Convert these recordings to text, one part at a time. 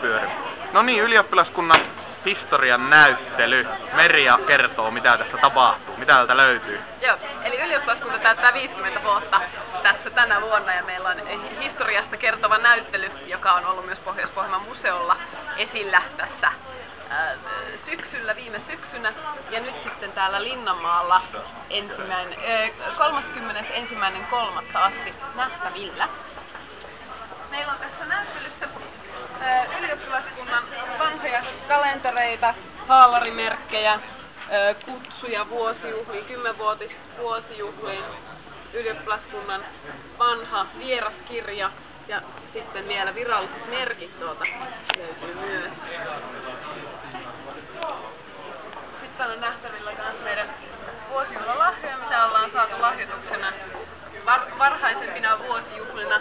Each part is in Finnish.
pyörimään. No niin, ylioppilaskunnan historian näyttely. Merja kertoo, mitä tästä tapahtuu, mitä täältä löytyy. Joo, eli ylioppilaskunta täyttää 50 vuotta tässä tänä vuonna ja meillä on historiasta kertova näyttely, joka on ollut myös Pohjois-Pohjanmaan museolla esillä tässä viime syksynä. Ja nyt sitten täällä Linnanmaalla 31.3. asti nähtävillä. Meillä on tässä näyttelyssä ylioppilaskunnan vanhoja kalentereita, haalarimerkkejä, kutsuja vuosijuhliin, 10-vuotisvuosijuhliin, ylioppilaskunnan vanha vieraskirja ja sitten vielä viralliset merkit tuolta löytyy myös. Sitten on nähtävillä myös meidän vuosijuhlalahjoja, mitä ollaan saatu lahjoituksena varhaisempina vuosijuhlina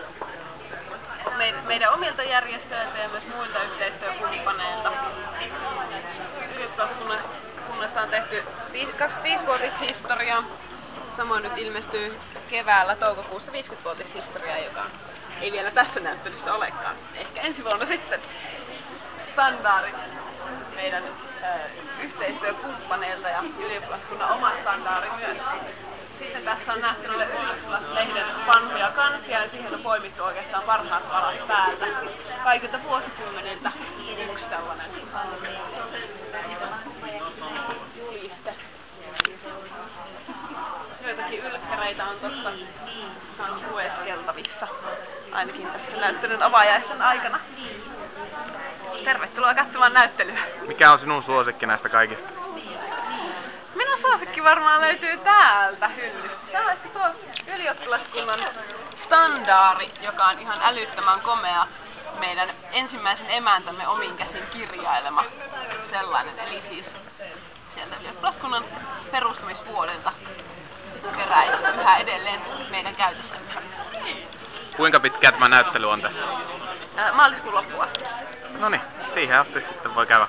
meidän omilta järjestöiltä ja myös muilta yhteistyökumppaneilta. Ylioppilaskunnassa on tehty 25-vuotishistoria. Samoin nyt ilmestyy keväällä toukokuussa 50-vuotishistoria, joka ei vielä tässä näyttelyssä olekaan. Ehkä ensi vuonna sitten standardit meidän yhteistyökumppaneilta ja ylioppilaskunnan oma standardi myös. Sitten tässä on nähtävillä ylioppilaslehden vanhoja kansia ja siihen on poimittu oikeastaan parhaat varat päältä. Kaikilta vuosikymmeniltä yksi tällainen juliste. Joitakin ylkkäreitä on tuossa lueskeltavissa, ainakin tässä näyttelyn avajaisten aikana. Tervetuloa katsomaan näyttelyä. Mikä on sinun suosikki näistä kaikista? Minun suosikki varmaan löytyy täältä hyllystä. Tämä on tuo ylioppilaskunnan standaari, joka on ihan älyttömän komea. Meidän ensimmäisen emäntämme omin käsin kirjailema sellainen. Eli siis sieltä ylioppilaskunnan perustamisvuodelta peräisin yhä edelleen meidän käytössämme. Kuinka pitkään tämä näyttely on tässä? Maaliskuun loppuun asti. Noniin, siihen asti sitten voi käydä